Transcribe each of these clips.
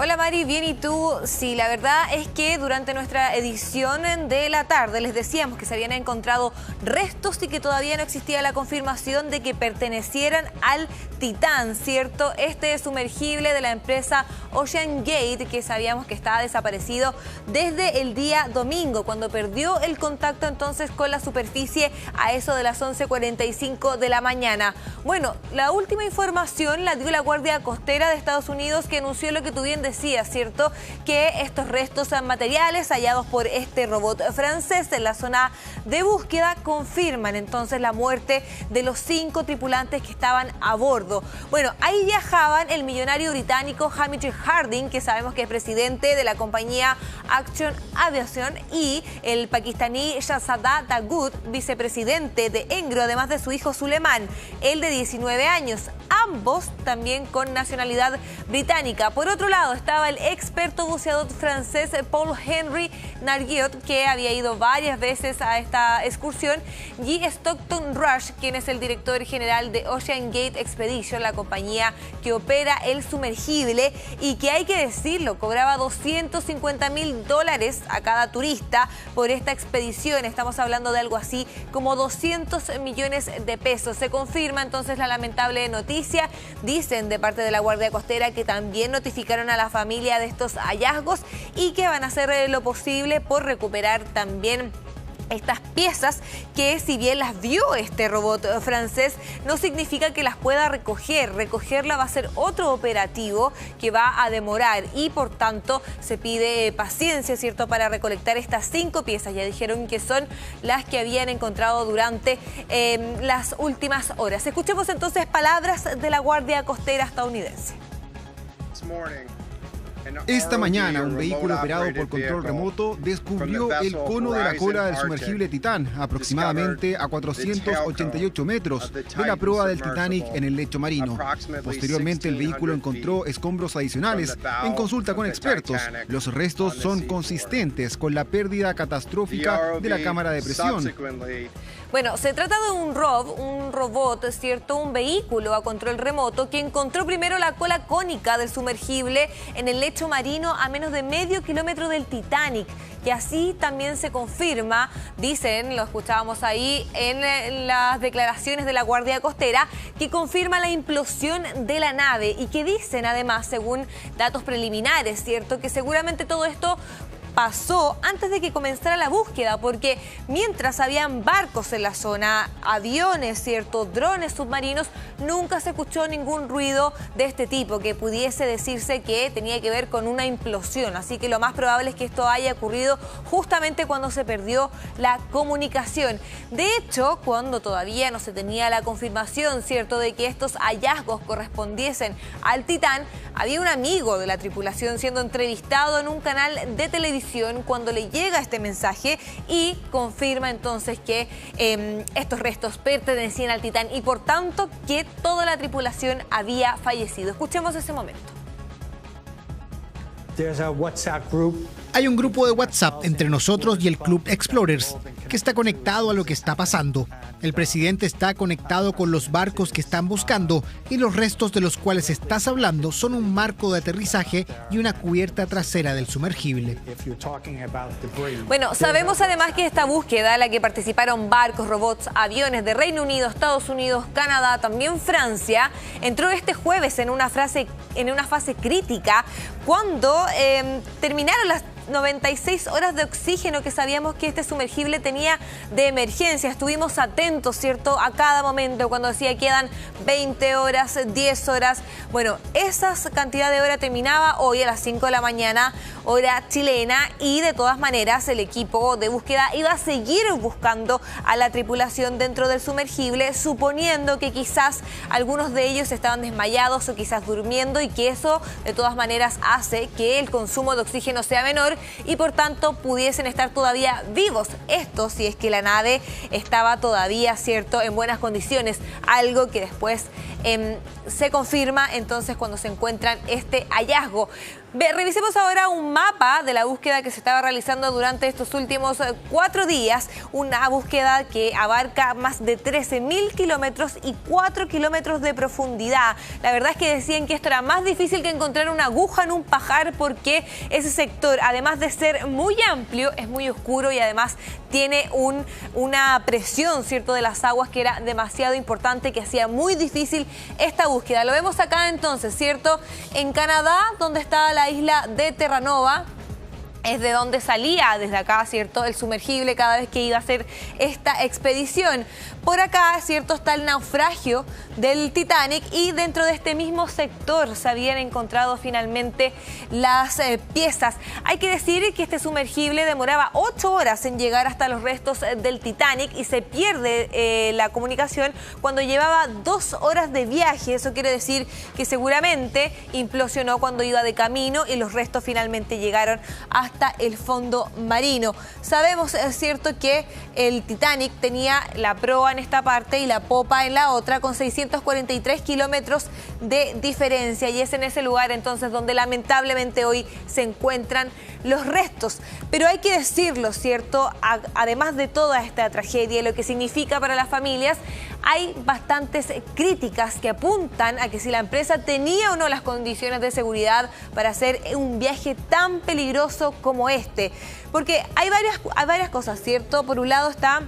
Hola Mari, bien, ¿y tú? Sí, la verdad es que durante nuestra edición de la tarde les decíamos que se habían encontrado restos y que todavía no existía la confirmación de que pertenecieran al Titán, ¿cierto? Este sumergible de la empresa OceanGate, que sabíamos que estaba desaparecido desde el día domingo, cuando perdió el contacto entonces con la superficie a eso de las 11:45 de la mañana. Bueno, la última información la dio la Guardia Costera de Estados Unidos, que anunció lo que tú bien decía, ¿cierto? Que estos restos materiales hallados por este robot francés en la zona de búsqueda confirman entonces la muerte de los 5 tripulantes que estaban a bordo. Bueno, ahí viajaban el millonario británico Hamish Harding, que sabemos que es presidente de la compañía Action Aviation, y el pakistaní Shahzada Dawood, vicepresidente de Engro, además de su hijo Suleiman, el de 19 años, ambos también con nacionalidad británica. Por otro lado, estaba el experto buceador francés Paul-Henri Nargeotte, que había ido varias veces a esta excursión, y Stockton Rush, quien es el director general de OceanGate Expedition, la compañía que opera el sumergible y que, hay que decirlo, cobraba $250.000 a cada turista por esta expedición. Estamos hablando de algo así como 200 millones de pesos. Se confirma entonces la lamentable noticia. Dicen de parte de la Guardia Costera que también notificaron a la familia de estos hallazgos y que van a hacer lo posible por recuperar también estas piezas, que si bien las vio este robot francés, no significa que las pueda recoger. Recogerla va a ser otro operativo que va a demorar, y por tanto se pide paciencia, ¿cierto?, para recolectar estas 5 piezas. Ya dijeron que son las que habían encontrado durante las últimas horas. Escuchemos entonces palabras de la Guardia Costera estadounidense. Esta mañana, un vehículo operado por control remoto descubrió el cono de la cola del sumergible Titán, aproximadamente a 488 metros de la proa del Titanic en el lecho marino. Posteriormente, el vehículo encontró escombros adicionales. En consulta con expertos, los restos son consistentes con la pérdida catastrófica de la cámara de presión. Bueno, se trata de un robot, ¿cierto? Un vehículo a control remoto que encontró primero la cola cónica del sumergible en el lecho marino a menos de medio kilómetro del Titanic. Y así también se confirma, dicen, lo escuchábamos ahí en las declaraciones de la Guardia Costera, que confirma la implosión de la nave, y que dicen además, según datos preliminares, ¿cierto?, que seguramente todo esto pasó antes de que comenzara la búsqueda, porque mientras habían barcos en la zona, aviones, ¿cierto?, drones submarinos, nunca se escuchó ningún ruido de este tipo que pudiese decirse que tenía que ver con una implosión. Así que lo más probable es que esto haya ocurrido justamente cuando se perdió la comunicación. De hecho, cuando todavía no se tenía la confirmación, ¿cierto?, de que estos hallazgos correspondiesen al Titán, había un amigo de la tripulación siendo entrevistado en un canal de televisión cuando le llega este mensaje, y confirma entonces que estos restos pertenecían al Titán y por tanto que toda la tripulación había fallecido. Escuchemos ese momento. Hay un grupo de WhatsApp entre nosotros y el Club Explorers que está conectado a lo que está pasando. El presidente está conectado con los barcos que están buscando, y los restos de los cuales estás hablando son un marco de aterrizaje y una cubierta trasera del sumergible. Bueno, sabemos además que esta búsqueda, en la que participaron barcos, robots, aviones de Reino Unido, Estados Unidos, Canadá, también Francia, entró este jueves en una fase crítica cuando terminaron las 96 horas de oxígeno que sabíamos que este sumergible tenía de emergencia. Estuvimos atentos, ¿cierto?, a cada momento cuando decía quedan 20 horas, 10 horas. Bueno, esa cantidad de horas terminaba hoy a las 5 de la mañana, hora chilena, y de todas maneras el equipo de búsqueda iba a seguir buscando a la tripulación dentro del sumergible, suponiendo que quizás algunos de ellos estaban desmayados o quizás durmiendo, y que eso de todas maneras hace que el consumo de oxígeno sea menor y por tanto pudiesen estar todavía vivos. Esto si es que la nave estaba todavía, ¿cierto?, en buenas condiciones, algo que después se confirma entonces cuando se encuentran este hallazgo. Revisemos ahora un mapa de la búsqueda que se estaba realizando durante estos últimos 4 días, una búsqueda que abarca más de 13.000 kilómetros y 4 kilómetros de profundidad. La verdad es que decían que esto era más difícil que encontrar una aguja en un pajar, porque ese sector, además de ser muy amplio, es muy oscuro y además tiene una presión, ¿cierto?, de las aguas que era demasiado importante, que hacía muy difícil esta búsqueda. Lo vemos acá entonces, ¿cierto?, en Canadá, donde está la isla de Terranova. Es de donde salía desde acá, ¿cierto?, el sumergible cada vez que iba a hacer esta expedición. Por acá, ¿cierto?, está el naufragio del Titanic, y dentro de este mismo sector se habían encontrado finalmente las piezas. Hay que decir que este sumergible demoraba 8 horas en llegar hasta los restos del Titanic y se pierde la comunicación cuando llevaba 2 horas de viaje. Eso quiere decir que seguramente implosionó cuando iba de camino y los restos finalmente llegaron hasta el fondo marino. Sabemos, es cierto, que el Titanic tenía la proa en esta parte y la popa en la otra, con 643 kilómetros de diferencia, y es en ese lugar entonces donde lamentablemente hoy se encuentran los restos. Pero hay que decirlo, ¿cierto?, además de toda esta tragedia y lo que significa para las familias, hay bastantes críticas que apuntan a que si la empresa tenía o no las condiciones de seguridad para hacer un viaje tan peligroso como este. Porque hay varias cosas, ¿cierto? Por un lado está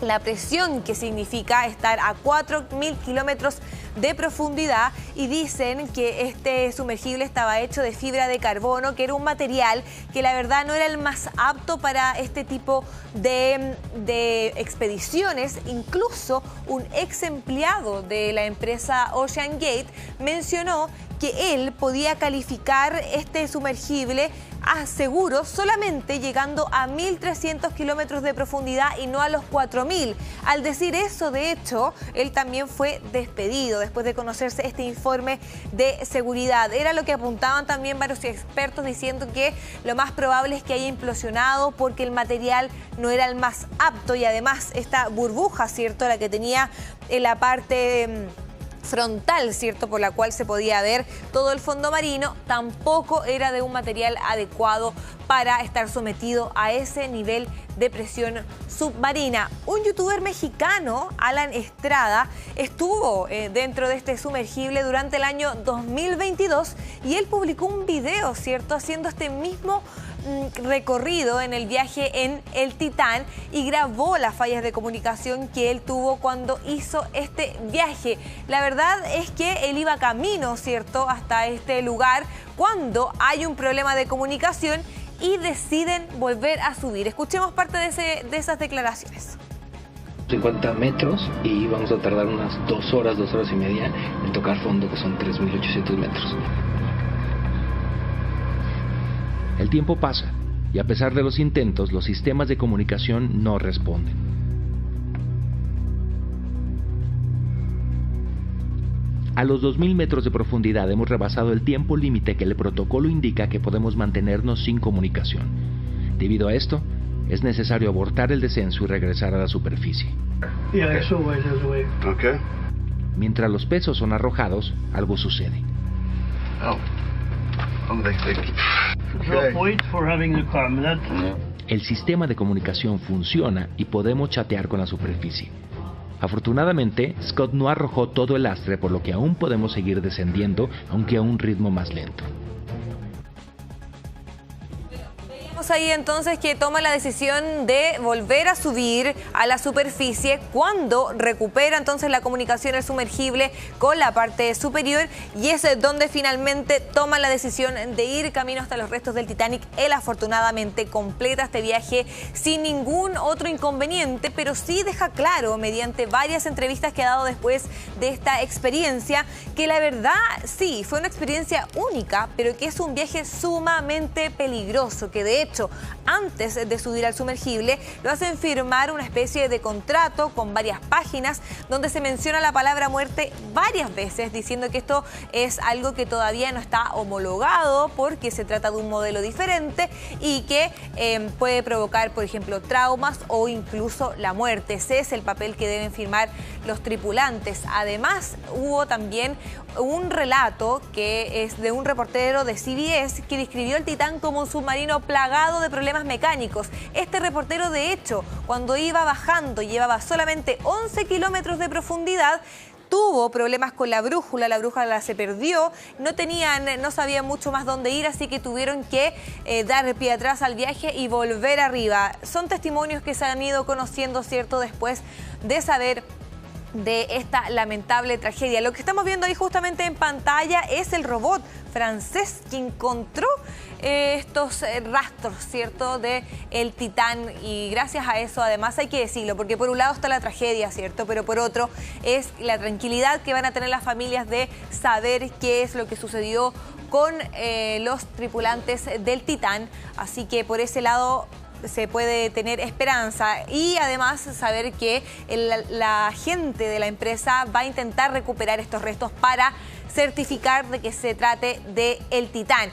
la presión que significa estar a 4.000 kilómetros de profundidad, y dicen que este sumergible estaba hecho de fibra de carbono, que era un material que la verdad no era el más apto para este tipo de expediciones. Incluso un ex empleado de la empresa Ocean Gate mencionó que él podía calificar este sumergible a seguro solamente llegando a 1.300 kilómetros de profundidad y no a los 4.000. Al decir eso, de hecho, él también fue despedido después de conocerse este informe de seguridad. Era lo que apuntaban también varios expertos, diciendo que lo más probable es que haya implosionado porque el material no era el más apto, y además esta burbuja, ¿cierto?, la que tenía en la parte frontal, ¿cierto?, por la cual se podía ver todo el fondo marino, tampoco era de un material adecuado para estar sometido a ese nivel de presión submarina. Un youtuber mexicano, Alan Estrada, estuvo dentro de este sumergible durante el año 2022 y él publicó un video, ¿cierto?, haciendo este mismo recorrido en el viaje en el Titán, y grabó las fallas de comunicación que él tuvo cuando hizo este viaje. La verdad es que él iba camino, ¿cierto?, hasta este lugar cuando hay un problema de comunicación y deciden volver a subir. Escuchemos parte de esas declaraciones. 50 metros y vamos a tardar unas 2 horas y media en tocar fondo, que son 3.800 metros. El tiempo pasa y a pesar de los intentos, los sistemas de comunicación no responden. A los 2.000 metros de profundidad hemos rebasado el tiempo límite que el protocolo indica que podemos mantenernos sin comunicación. Debido a esto, es necesario abortar el descenso y regresar a la superficie. Okay. Mientras los pesos son arrojados, algo sucede. El sistema de comunicación funciona y podemos chatear con la superficie. Afortunadamente, Scott no arrojó todo el lastre, por lo que aún podemos seguir descendiendo, aunque a un ritmo más lento. Ahí entonces que toma la decisión de volver a subir a la superficie cuando recupera entonces la comunicación el sumergible con la parte superior, y es donde finalmente toma la decisión de ir camino hasta los restos del Titanic. Él afortunadamente completa este viaje sin ningún otro inconveniente, pero sí deja claro mediante varias entrevistas que ha dado después de esta experiencia que la verdad sí fue una experiencia única, pero que es un viaje sumamente peligroso, que de hecho, antes de subir al sumergible, lo hacen firmar una especie de contrato con varias páginas donde se menciona la palabra muerte varias veces, diciendo que esto es algo que todavía no está homologado porque se trata de un modelo diferente y que puede provocar, por ejemplo, traumas o incluso la muerte. Ese es el papel que deben firmar los tripulantes. Además, hubo también un relato que es de un reportero de CBS que describió el Titán como un submarino plagado de problemas mecánicos. Este reportero, de hecho, cuando iba bajando, llevaba solamente 11 kilómetros de profundidad, tuvo problemas con la brújula se perdió, no sabían mucho más dónde ir, así que tuvieron que dar pie atrás al viaje y volver arriba. Son testimonios que se han ido conociendo, ¿cierto?, después de saber de esta lamentable tragedia. Lo que estamos viendo ahí justamente en pantalla es el robot francés que encontró estos rastros, ¿cierto?, de el Titán, y gracias a eso, además hay que decirlo, porque por un lado está la tragedia, ¿cierto?, pero por otro es la tranquilidad que van a tener las familias de saber qué es lo que sucedió con los tripulantes del Titán, así que por ese lado se puede tener esperanza y además saber que la gente de la empresa va a intentar recuperar estos restos para certificar de que se trate de el Titán.